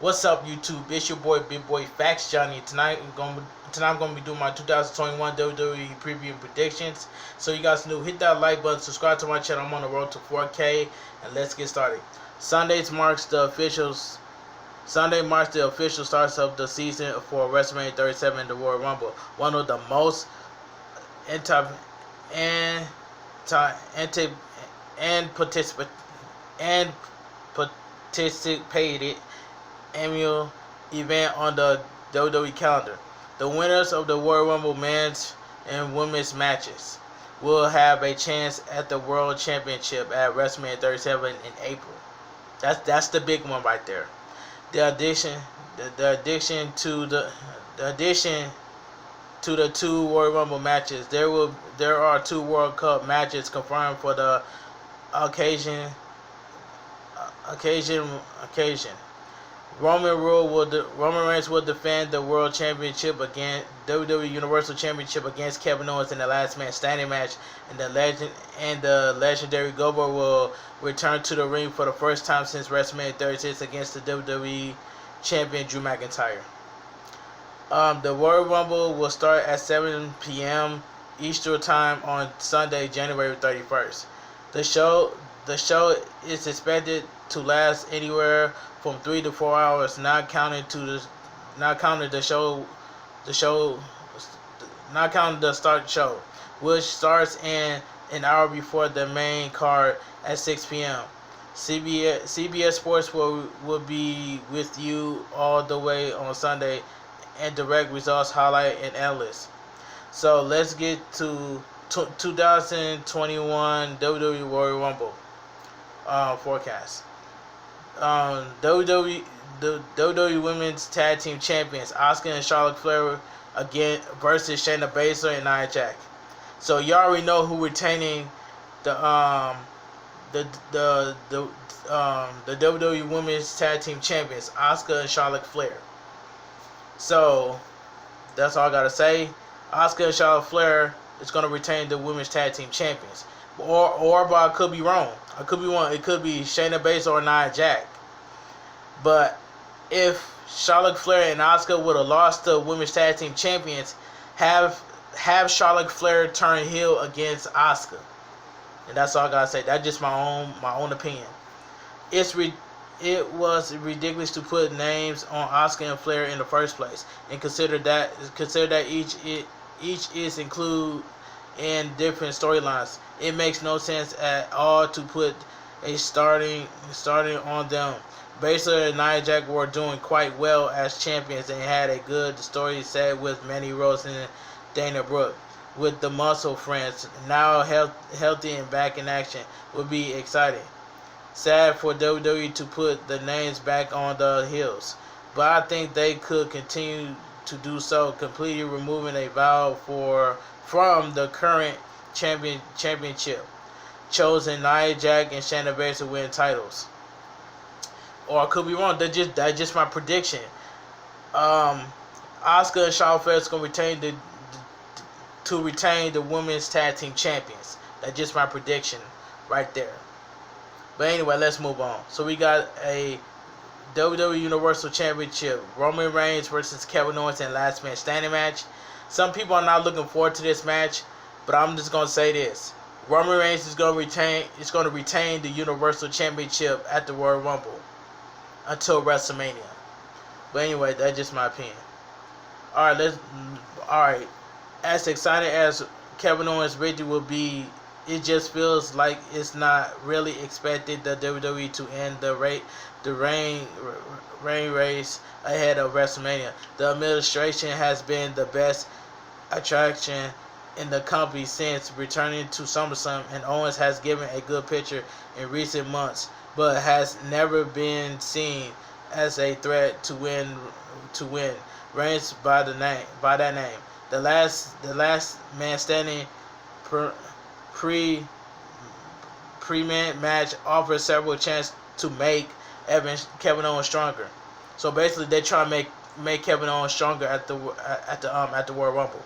What's up, YouTube? It's your boy, Big Boy Facts Johnny. Tonight I'm gonna be doing my 2021 WWE preview and predictions. So you guys know, hit that like button, subscribe to my channel. I'm on the road to 4K, and let's get started. Sunday marks the official starts of the season for WrestleMania 37, the Royal Rumble, one of the most anti anti and participated annual event on the WWE calendar. The winners of the Royal Rumble men's and women's matches will have a chance at the World Championship at WrestleMania 37 in April. That's the big one right there. The addition the addition to the two Royal Rumble matches. There are two World Cup matches confirmed for the occasion. Occasion. Roman Reigns will defend the World Championship against WWE Universal Championship against Kevin Owens in the last man standing match, and the legendary Goldberg will return to the ring for the first time since WrestleMania 36 against the WWE Champion Drew McIntyre. The Royal Rumble will start at 7 p.m. Eastern Time on Sunday, January 31st. The show is expected to last anywhere from 3 to 4 hours, not counting the start show, which starts an hour before the main card at 6 p.m. CBS Sports will be with you all the way on Sunday, and direct results, highlight, and analysis. So let's get to 2021 WWE Royal Rumble forecast. The WWE Women's Tag Team Champions Asuka and Charlotte Flair again versus Shayna Baszler and Nia Jax. So you already know who retaining the WWE Women's Tag Team Champions, Asuka and Charlotte Flair. So that's all I gotta say. Asuka and Charlotte Flair is gonna retain the Women's Tag Team Champions, but I could be wrong. I could be wrong. It could be Shayna Baszler or Nia Jax. But if Charlotte Flair and Asuka would have lost the Women's Tag Team Champions, have Charlotte Flair turn heel against Asuka, and that's all I gotta say. That's just my own opinion. It was ridiculous to put names on Asuka and Flair in the first place, and consider that each is included in different storylines. It makes no sense at all to put a starting on them. Baszler and Nia Jax were doing quite well as champions and had a good story set with Mandy Rose and Dana Brooke. With the Muscle Friends now healthy and back in action, would be exciting. Sad for WWE to put the names back on the heels, but I think they could continue to do so, completely removing a vow from the current championship, chosen Nia Jax and Shayna Baszler win titles. Or I could be wrong. That's just my prediction. Asuka and Charlotte Flair is going to retain the Women's Tag Team Champions. That's just my prediction right there. But anyway, let's move on. So we got a WWE Universal Championship, Roman Reigns versus Kevin Owens in last man standing match. Some people are not looking forward to this match, but I'm just gonna say this: Roman Reigns is gonna retain the Universal Championship at the Royal Rumble until WrestleMania. But anyway, that's just my opinion. All right. As excited as Kevin Owens' victory will be, it just feels like it's not really expected the WWE to end the reign race ahead of WrestleMania. The administration has been the best attraction in the company since returning to SummerSlam, and Owens has given a good picture in recent months, but has never been seen as a threat to win. Reigns by that name. The last man standing match offers several chances to make Kevin Owens stronger. So basically, they try to make Kevin Owens stronger at the Royal Rumble.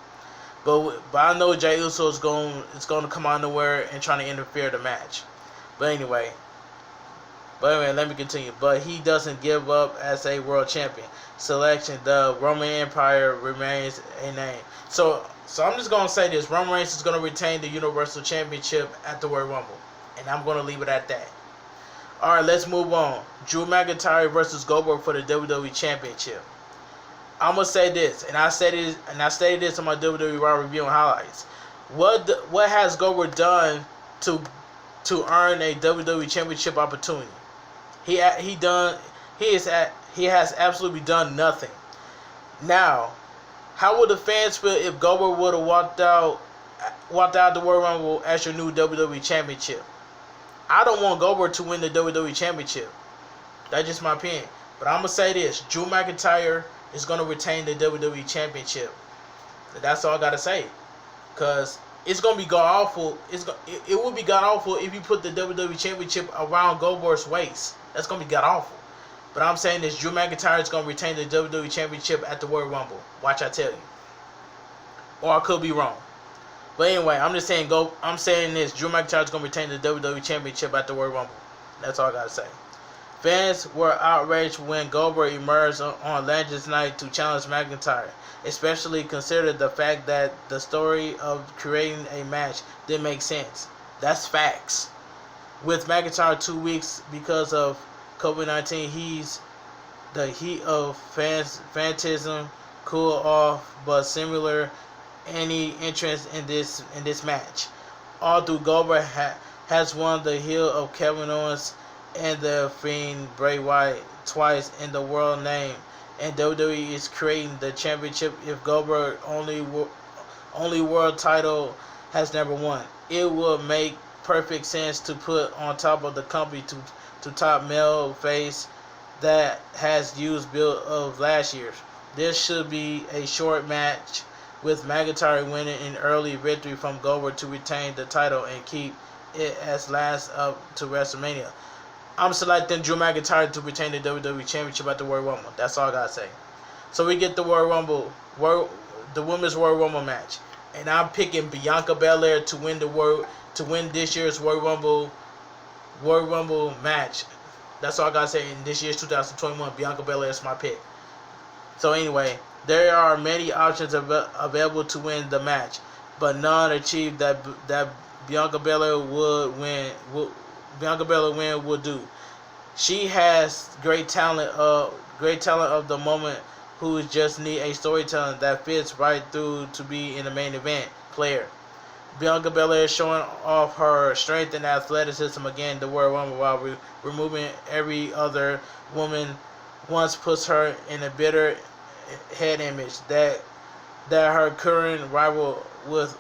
But I know Jey Uso is going to come out nowhere and trying to interfere the match. But anyway, But anyway, let me continue. But he doesn't give up as a world champion. Selection: the Roman Empire remains a name. So I'm just gonna say this: Roman Reigns is gonna retain the Universal Championship at the Royal Rumble, and I'm gonna leave it at that. All right, let's move on. Drew McIntyre versus Goldberg for the WWE Championship. I'm gonna say this, and I stated this on my WWE Royal Review and highlights. What has Goldberg done to earn a WWE Championship opportunity? He has absolutely done nothing. Now, how would the fans feel if Goldberg would have walked out the Royal Rumble as your new WWE Championship? I don't want Goldberg to win the WWE Championship. That's just my opinion. But I'm gonna say this: Drew McIntyre is gonna retain the WWE Championship. That's all I gotta say. Cause it's gonna be god awful. It would be god awful if you put the WWE Championship around Goldberg's waist. That's gonna be god awful. But I'm saying this: Drew McIntyre is gonna retain the WWE Championship at the Royal Rumble. Watch, I tell you. Or I could be wrong. But anyway, I'm just saying I'm saying this: Drew McIntyre is gonna retain the WWE Championship at the Royal Rumble. That's all I gotta say. Fans were outraged when Goldberg emerged on Legends Night to challenge McIntyre, especially considering the fact that the story of creating a match didn't make sense. That's facts. With McIntyre 2 weeks because of COVID-19, he's the heat of fantasm cool off, but similar any entrance in this match. Although Goldberg has won the heel of Kevin Owens and the Fiend Bray Wyatt twice in the world name, and WWE is creating the championship if Goldberg only world title has never won. It would make perfect sense to put on top of the company to top male face that has used build of last year's. This should be a short match with McIntyre winning an early victory from Goldberg to retain the title and keep it as last up to WrestleMania. I'm selecting Drew McIntyre to retain the WWE Championship at the Royal Rumble. That's all I gotta say. So we get the Royal Rumble, the Women's Royal Rumble match, and I'm picking Bianca Belair to win this year's Royal Rumble match. That's all I gotta say. In this year's 2021, Bianca Belair is my pick. So anyway, there are many options available to win the match, but none achieved that Bianca Belair would do. She has great talent of the moment who just need a storytelling that fits right through to be in the main event player. Bianca Belair showing off her strength and athleticism again the Royal Rumble while removing every other woman once puts her in a bitter head image that her current rival with.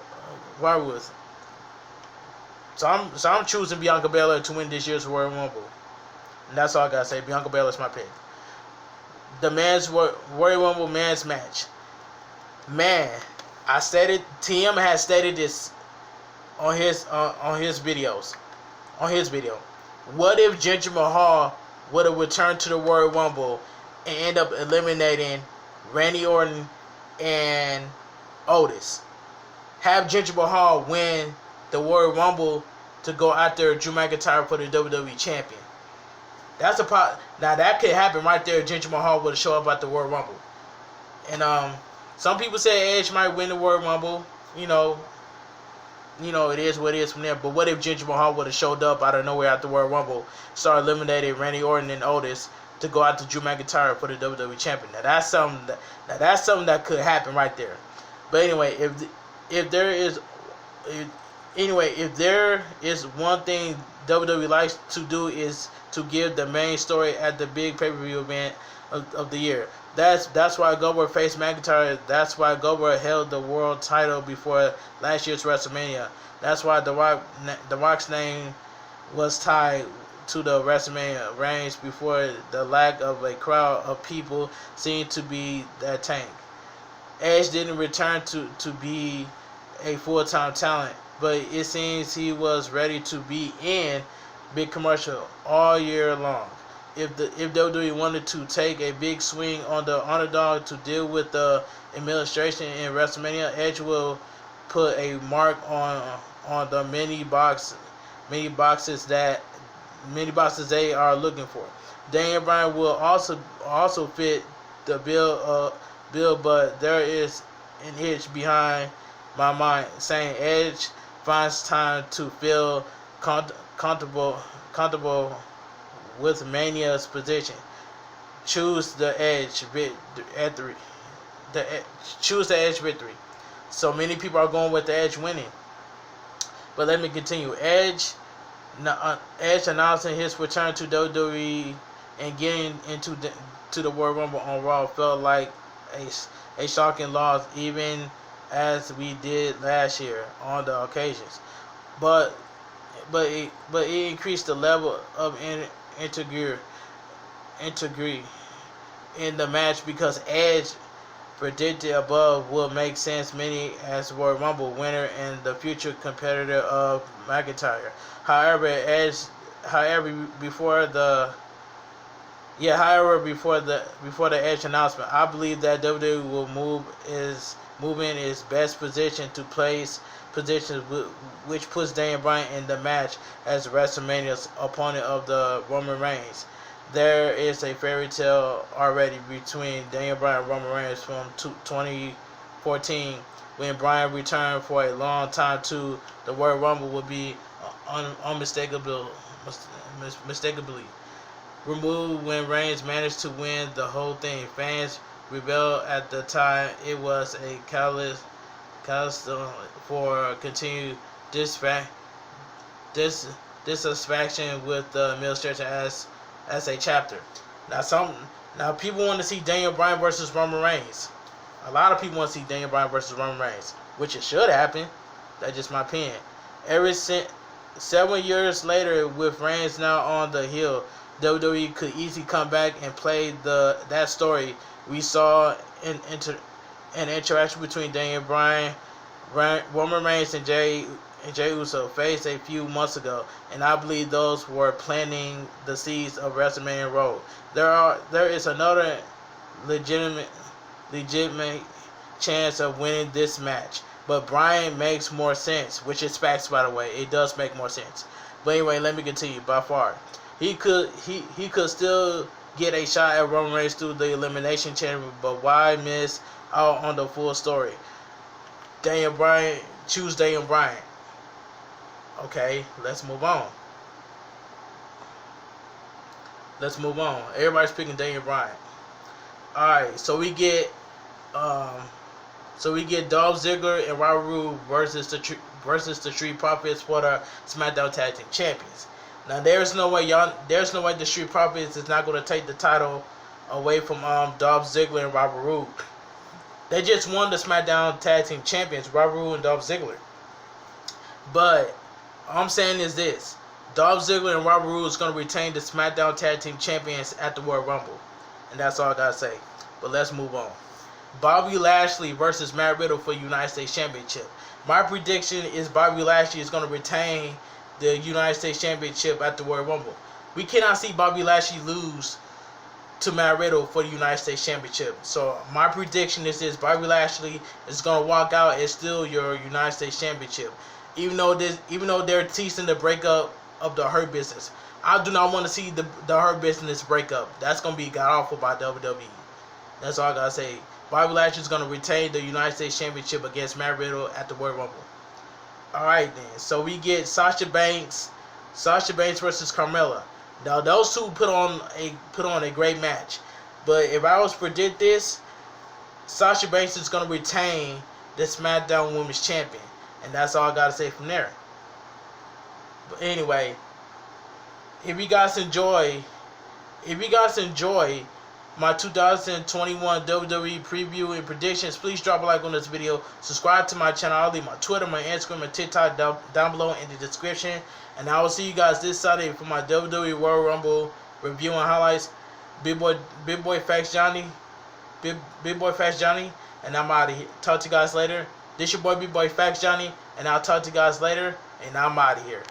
So I'm choosing Bianca Belair to win this year's Royal Rumble. And that's all I gotta say. Bianca Belair is my pick. The men's Royal Rumble men's match. Man, TM has stated this on his videos. On his video. What if Jinder Mahal would have returned to the Royal Rumble and end up eliminating Randy Orton and Otis? Have Jinder Mahal win the Royal Rumble to go after Drew McIntyre for the WWE Champion. That's a pot. Now that could happen right there. Jinder Mahal would show up at the Royal Rumble, and some people say Edge might win the Royal Rumble. You know, it is what it is from there. But what if Jinder Mahal would have showed up out of nowhere at the Royal Rumble, started eliminating Randy Orton and Otis to go after Drew McIntyre for the WWE Champion? Now that's something that could happen right there. But anyway, if there is one thing WWE likes to do is to give the main story at the big pay-per-view event of the year. That's why Goldberg faced McIntyre. That's why Goldberg held the world title before last year's WrestleMania. That's why The Rock's name was tied to the WrestleMania reigns before the lack of a crowd of people seemed to be that tank. Edge didn't return to be a full-time talent, but it seems he was ready to be in big commercial all year long. If WWE wanted to take a big swing on the underdog to deal with the administration in WrestleMania, Edge will put a mark on the many boxes that many boxes they are looking for. Daniel Bryan will also fit the bill, but there is an itch behind my mind saying Edge finds time to feel comfortable with Mania's position. Choose the Edge at three. Choose the Edge victory. So many people are going with the Edge winning. But let me continue. Edge announcing his return to WWE and getting into the Royal Rumble on Raw felt like a shocking loss, even as we did last year on the occasions. But it increased the level of integrity in the match because Edge predicted above will make sense many as Royal Rumble winner and the future competitor of McIntyre. However, before the Edge announcement, I believe that WWE will move in its best position to place positions which puts Daniel Bryan in the match as WrestleMania's opponent of the Roman Reigns. There is a fairy tale already between Daniel Bryan and Roman Reigns from 2014 when Bryan returned for a long time to the Royal Rumble would be unmistakably removed when Reigns managed to win the whole thing. Fans rebelled at the time. It was a catalyst for continued dissatisfaction with the administration as a chapter. Now people want to see Daniel Bryan versus Roman Reigns. A lot of people want to see Daniel Bryan versus Roman Reigns, which it should happen. That's just my opinion. Ever since 7 years later, with Reigns now on the hill, WWE could easily come back and play that story we saw in an interaction between Daniel Bryan, Roman Reigns, and Jey Uso faced a few months ago, and I believe those were planting the seeds of WrestleMania Road. There is another legitimate chance of winning this match, but Bryan makes more sense, which is facts, by the way. It does make more sense. But anyway, let me continue. By far, he could still get a shot at Roman Reigns through the Elimination Chamber, but why miss out on the full story? Daniel Bryan, choose Daniel Bryan. Okay, let's move on. Everybody's picking Daniel Bryan. Alright, so we get Dolph Ziggler and Robert Roode versus the Street Profits for the SmackDown Tag Team Champions. Now there's no way the Street Profits is not going to take the title away from Dolph Ziggler and Robert Roode. They just won the SmackDown Tag Team Champions, Robert Roode and Dolph Ziggler. But all I'm saying is this: Dolph Ziggler and Robert Roode is going to retain the SmackDown Tag Team Champions at the Royal Rumble, and that's all I gotta say. But let's move on. Bobby Lashley versus Matt Riddle for United States Championship. My prediction is Bobby Lashley is going to retain the United States Championship at the Royal Rumble. We cannot see Bobby Lashley lose to Matt Riddle for the United States Championship. So my prediction is this: Bobby Lashley is going to walk out and steal your United States Championship. Even though they're teasing the breakup of the Hurt Business, I do not want to see the Hurt Business breakup. That's going to be god awful by WWE. That's all I gotta say. Bobby Lashley is going to retain the United States Championship against Matt Riddle at the Royal Rumble. Alright then, so we get Sasha Banks versus Carmella. Now those two put on a great match. But if I was to predict this, Sasha Banks is going to retain the SmackDown Women's Champion. And that's all I got to say from there. But anyway, if you guys enjoy my 2021 WWE preview and predictions, please drop a like on this video. Subscribe to my channel. I'll leave my Twitter, my Instagram, and TikTok down below in the description. And I will see you guys this Saturday for my WWE Royal Rumble review and highlights. Big boy Facts Johnny. Big boy Facts Johnny. And I'm out of here. Talk to you guys later. This your boy Big Boy Facts Johnny. And I'll talk to you guys later. And I'm out of here.